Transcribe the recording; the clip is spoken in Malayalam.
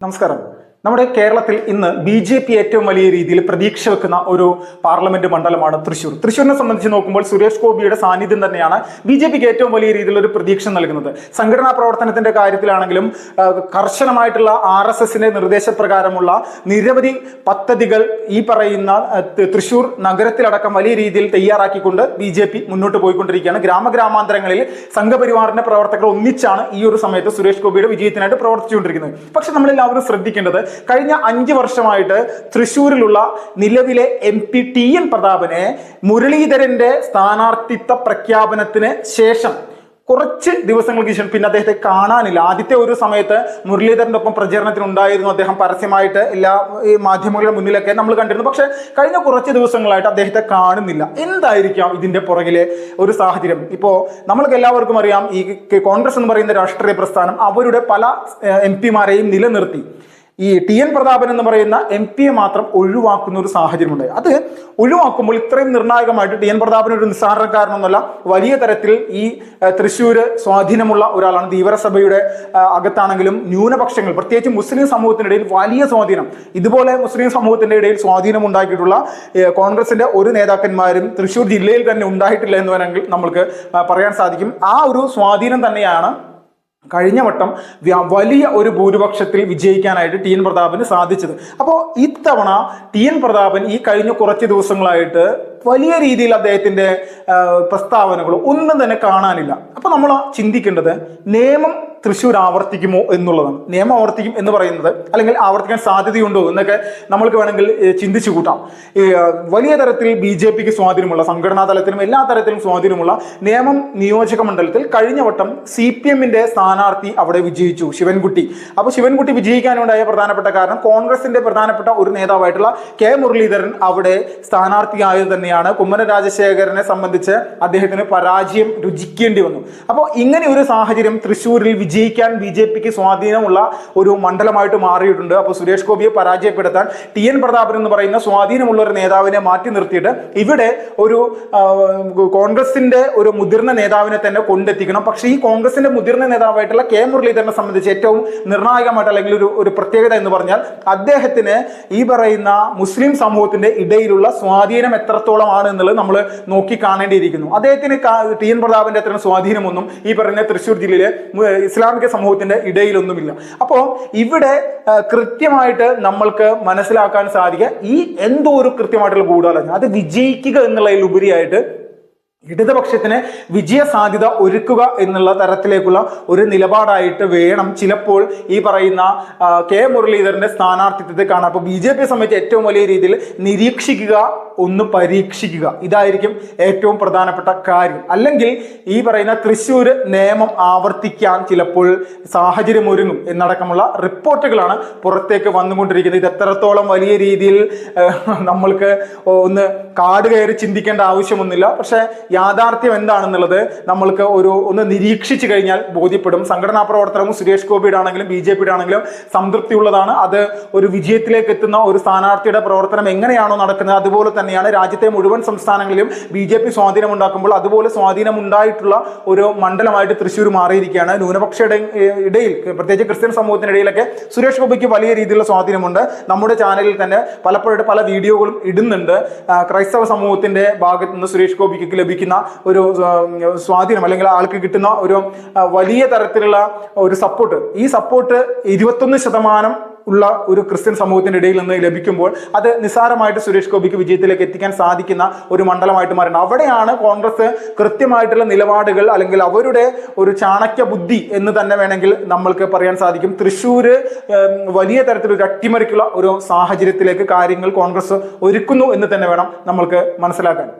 നമസ്കാരം. നമ്മുടെ കേരളത്തിൽ ഇന്ന് ബി.ജെ.പി ഏറ്റവും വലിയ രീതിയിൽ പ്രതീക്ഷ വെക്കുന്ന ഒരു പാർലമെന്റ് മണ്ഡലമാണ് തൃശ്ശൂർ. തൃശ്ശൂരിനെ സംബന്ധിച്ച് നോക്കുമ്പോൾ സുരേഷ് ഗോപിയുടെ സാന്നിധ്യം തന്നെയാണ് ബി.ജെ.പിക്ക് ഏറ്റവും വലിയ രീതിയിൽ ഒരു പ്രതീക്ഷ നൽകുന്നത്. സംഘടനാ പ്രവർത്തനത്തിന്റെ കാര്യത്തിലാണെങ്കിലും കർശനമായിട്ടുള്ള RSSന്റെ നിർദ്ദേശപ്രകാരമുള്ള നിരവധി പദ്ധതികൾ ഈ പറയുന്ന തൃശ്ശൂർ നഗരത്തിലടക്കം വലിയ രീതിയിൽ തയ്യാറാക്കിക്കൊണ്ട് ബി.ജെ.പി മുന്നോട്ട് പോയിക്കൊണ്ടിരിക്കുകയാണ്. ഗ്രാമഗ്രാമാന്തരങ്ങളിൽ സംഘപരിവാറിന്റെ പ്രവർത്തകർ ഒന്നിച്ചാണ് ഈ ഒരു സമയത്ത് സുരേഷ് ഗോപിയുടെ വിജയത്തിനായിട്ട് പ്രവർത്തിച്ചുകൊണ്ടിരിക്കുന്നത്. പക്ഷെ നമ്മളെല്ലാവരും ശ്രദ്ധിക്കേണ്ടത്, കഴിഞ്ഞ 5 വർഷമായിട്ട് തൃശ്ശൂരിലുള്ള നിലവിലെ MP TN പ്രതാപനെ മുരളീധരന്റെ സ്ഥാനാർത്ഥിത്വ പ്രഖ്യാപനത്തിന് ശേഷം കുറച്ച് ദിവസങ്ങൾക്ക് ശേഷം പിന്നെ അദ്ദേഹത്തെ കാണാനില്ല. ആദ്യത്തെ ഒരു സമയത്ത് മുരളീധരന്റെ ഒപ്പം പ്രചരണത്തിനുണ്ടായിരുന്നു, അദ്ദേഹം പരസ്യമായിട്ട് എല്ലാ മാധ്യമങ്ങളുടെ മുന്നിലൊക്കെ നമ്മൾ കണ്ടിരുന്നു. പക്ഷെ കഴിഞ്ഞ കുറച്ച് ദിവസങ്ങളായിട്ട് അദ്ദേഹത്തെ കാണുന്നില്ല. എന്തായിരിക്കാം ഇതിന്റെ പുറകിലെ ഒരു സാഹചര്യം? ഇപ്പോൾ നമ്മൾക്ക് എല്ലാവർക്കും അറിയാം, ഈ കോൺഗ്രസ് എന്ന് പറയുന്ന രാഷ്ട്രീയ പ്രസ്ഥാനം അവരുടെ പല MP മാരെയും നിലനിർത്തി ഈ TN പ്രതാപൻ എന്ന് പറയുന്ന MP മാത്രം ഒഴിവാക്കുന്ന ഒരു സാഹചര്യമുണ്ട്. അത് ഒഴിവാക്കുമ്പോൾ ഇത്രയും നിർണായകമായിട്ട് TN പ്രതാപൻ ഒരു നിസ്സാരക്കാരനൊന്നുമല്ല, വലിയ തരത്തിൽ ഈ തൃശ്ശൂര് സ്വാധീനമുള്ള ഒരാളാണ്. ധീവരസഭയുടെ അകത്താണെങ്കിലും ന്യൂനപക്ഷങ്ങൾ, പ്രത്യേകിച്ച് മുസ്ലിം സമൂഹത്തിനിടയിൽ വലിയ സ്വാധീനം, ഇതുപോലെ മുസ്ലിം സമൂഹത്തിന്റെ ഇടയിൽ സ്വാധീനം ഉണ്ടാക്കിയിട്ടുള്ള കോൺഗ്രസിന്റെ ഒരു നേതാക്കന്മാരും തൃശ്ശൂർ ജില്ലയിൽ തന്നെ ഉണ്ടായിട്ടില്ല എന്ന് വേണമെങ്കിൽ നമ്മൾക്ക് പറയാൻ സാധിക്കും. ആ ഒരു സ്വാധീനം തന്നെയാണ് കഴിഞ്ഞ വട്ടം വലിയ ഒരു ഭൂരിപക്ഷത്തിൽ വിജയിക്കാനായിട്ട് TN പ്രതാപന് സാധിച്ചത്. അപ്പോൾ ഇത്തവണ TN പ്രതാപൻ ഈ കഴിഞ്ഞ കുറച്ച് ദിവസങ്ങളായിട്ട് വലിയ രീതിയിൽ അദ്ദേഹത്തിന്റെ പ്രസ്താവനകൾ ഒന്നും തന്നെ കാണാനില്ല. അപ്പൊ നമ്മൾ ചിന്തിക്കേണ്ടത്, നിയമം തൃശ്ശൂർ ആവർത്തിക്കുമോ എന്നുള്ളതാണ്. നിയമം ആവർത്തിക്കും എന്ന് പറയുന്നത്, അല്ലെങ്കിൽ ആവർത്തിക്കാൻ സാധ്യതയുണ്ടോ എന്നൊക്കെ നമ്മൾക്ക് വേണമെങ്കിൽ ചിന്തിച്ചു കൂട്ടാം. വലിയ തരത്തിൽ BJPക്ക് സ്വാധീനമുള്ള, സംഘടനാ തലത്തിലും എല്ലാ തരത്തിലും സ്വാധീനമുള്ള നേമം നിയോജക മണ്ഡലത്തിൽ കഴിഞ്ഞ വട്ടം CPMന്റെ സ്ഥാനാർത്ഥി അവിടെ വിജയിച്ചു, ശിവൻകുട്ടി. അപ്പോൾ ശിവൻകുട്ടി വിജയിക്കാനുണ്ടായ പ്രധാനപ്പെട്ട കാരണം കോൺഗ്രസിന്റെ പ്രധാനപ്പെട്ട ഒരു നേതാവായിട്ടുള്ള K മുരളീധരൻ അവിടെ സ്ഥാനാർത്ഥിയായത് തന്നെയാണ്. കുമ്മനം രാജശേഖരനെ സംബന്ധിച്ച് അദ്ദേഹത്തിന് പരാജയം രുചിക്കേണ്ടി വന്നു. അപ്പോൾ ഇങ്ങനെ ഒരു സാഹചര്യം തൃശ്ശൂരിൽ വിജയിക്കാൻ BJPക്ക് സ്വാധീനമുള്ള ഒരു മണ്ഡലമായിട്ട് മാറിയിട്ടുണ്ട്. അപ്പോൾ സുരേഷ് ഗോപിയെ പരാജയപ്പെടുത്താൻ TN പ്രതാപൻ എന്ന് പറയുന്ന സ്വാധീനമുള്ള ഒരു നേതാവിനെ മാറ്റി നിർത്തിയിട്ട് ഇവിടെ ഒരു കോൺഗ്രസിന്റെ ഒരു മുതിർന്ന നേതാവിനെ തന്നെ കൊണ്ടെത്തിക്കണം. പക്ഷേ ഈ കോൺഗ്രസിന്റെ മുതിർന്ന നേതാവായിട്ടുള്ള K മുരളീധരനെ സംബന്ധിച്ച് ഏറ്റവും നിർണായകമായിട്ട്, അല്ലെങ്കിൽ ഒരു പ്രത്യേകത എന്ന് പറഞ്ഞാൽ, അദ്ദേഹത്തിന് ഈ പറയുന്ന മുസ്ലിം സമൂഹത്തിന്റെ ഇടയിലുള്ള സ്വാധീനം എത്രത്തോളം ആണ് എന്നുള്ളത് നമ്മൾ നോക്കി കാണേണ്ടിയിരിക്കുന്നു. അദ്ദേഹത്തിന് TN പ്രതാപന്റെ അത്തരം സ്വാധീനമൊന്നും ഈ പറയുന്ന തൃശ്ശൂർ ജില്ലയിലെ ഇസ്ലാമിക സമൂഹത്തിന്റെ ഇടയിലൊന്നുമില്ല. അപ്പോൾ ഇവിടെ കൃത്യമായിട്ട് നമ്മൾക്ക് മനസ്സിലാക്കാൻ സാധിക്കുക, ഈ എന്തോ ഒരു കൃത്യമായിട്ടുള്ള ഗൂഢാലോചന, അത് വിജയിക്കുക എന്നുള്ളതിലുപരിയായിട്ട് ഇടതുപക്ഷത്തിന് വിജയ സാധ്യത ഒരുക്കുക എന്നുള്ള തരത്തിലേക്കുള്ള ഒരു നിലപാടായിട്ട് വേണം ചിലപ്പോൾ ഈ പറയുന്ന K മുരളീധരന്റെ സ്ഥാനാർത്ഥിത്വത്തെ കാണാം. അപ്പോൾ BJPയെ സംബന്ധിച്ച് ഏറ്റവും വലിയ രീതിയിൽ നിരീക്ഷിക്കുക, ഒന്ന് പരീക്ഷിക്കുക, ഇതായിരിക്കും ഏറ്റവും പ്രധാനപ്പെട്ട കാര്യം. അല്ലെങ്കിൽ ഈ പറയുന്ന തൃശ്ശൂര് നിയമം ആവർത്തിക്കാൻ ചിലപ്പോൾ സാഹചര്യം ഒരുങ്ങും എന്നടക്കമുള്ള റിപ്പോർട്ടുകളാണ് പുറത്തേക്ക് വന്നുകൊണ്ടിരിക്കുന്നത്. ഇത് എത്രത്തോളം വലിയ രീതിയിൽ നമ്മൾക്ക് ഒന്ന് കാട് കയറി ചിന്തിക്കേണ്ട ആവശ്യമൊന്നുമില്ല. പക്ഷെ യാഥാർത്ഥ്യം എന്താണെന്നുള്ളത് നമ്മൾക്ക് ഒന്ന് നിരീക്ഷിച്ചു കഴിഞ്ഞാൽ ബോധ്യപ്പെടും. സംഘടനാ പ്രവർത്തനവും സുരേഷ് ഗോപിയുടെ ആണെങ്കിലും BJPയുടെ ആണെങ്കിലും സംതൃപ്തിയുള്ളതാണ്. അത് ഒരു വിജയത്തിലേക്ക് എത്തുന്ന ഒരു സ്ഥാനാർത്ഥിയുടെ പ്രവർത്തനം എങ്ങനെയാണോ നടക്കുന്നത്, അതുപോലെ തന്നെയാണ് രാജ്യത്തെ മുഴുവൻ സംസ്ഥാനങ്ങളിലും BJP സ്വാധീനം ഉണ്ടാക്കുമ്പോൾ അതുപോലെ സ്വാധീനം ഉണ്ടായിട്ടുള്ള ഒരു മണ്ഡലമായിട്ട് തൃശ്ശൂർ മാറിയിരിക്കുകയാണ്. ന്യൂനപക്ഷയുടെ ഇടയിൽ, പ്രത്യേകിച്ച് ക്രിസ്ത്യൻ സമൂഹത്തിനിടയിലൊക്കെ സുരേഷ് ഗോപിക്ക് വലിയ രീതിയിലുള്ള സ്വാധീനമുണ്ട്. നമ്മുടെ ചാനലിൽ തന്നെ പലപ്പോഴും പല വീഡിയോകളും ഇടുന്നുണ്ട്. ക്രൈസ്തവ സമൂഹത്തിന്റെ ഭാഗത്ത് നിന്ന് സുരേഷ് ഗോപിക്ക് ലഭിക്കുന്ന ഒരു സ്വാധീനം, അല്ലെങ്കിൽ ആൾക്ക് കിട്ടുന്ന ഒരു വലിയ തരത്തിലുള്ള ഒരു സപ്പോർട്ട്, ഈ സപ്പോർട്ട് 21% ഉള്ള ഒരു ക്രിസ്ത്യൻ സമൂഹത്തിന്റെ ഇടയിൽ നിന്ന് ലഭിക്കുമ്പോൾ അത് നിസ്സാരമായിട്ട് സുരേഷ് ഗോപിക്ക് വിജയത്തിലേക്ക് എത്തിക്കാൻ സാധിക്കുന്ന ഒരു മണ്ഡലമായിട്ട് മാറുന്നത്. അവിടെയാണ് കോൺഗ്രസ് കൃത്യമായിട്ടുള്ള നിലപാടുകൾ, അല്ലെങ്കിൽ അവരുടെ ഒരു ചാണക്യ ബുദ്ധി എന്ന് തന്നെ വേണമെങ്കിൽ നമ്മൾക്ക് പറയാൻ സാധിക്കും. തൃശ്ശൂര് വലിയ തരത്തിലൊരു അട്ടിമറിക്കുള്ള ഒരു സാഹചര്യത്തിലേക്ക് കാര്യങ്ങൾ കോൺഗ്രസ് ഒരുക്കുന്നു എന്ന് തന്നെ വേണം നമ്മൾക്ക് മനസ്സിലാക്കാൻ.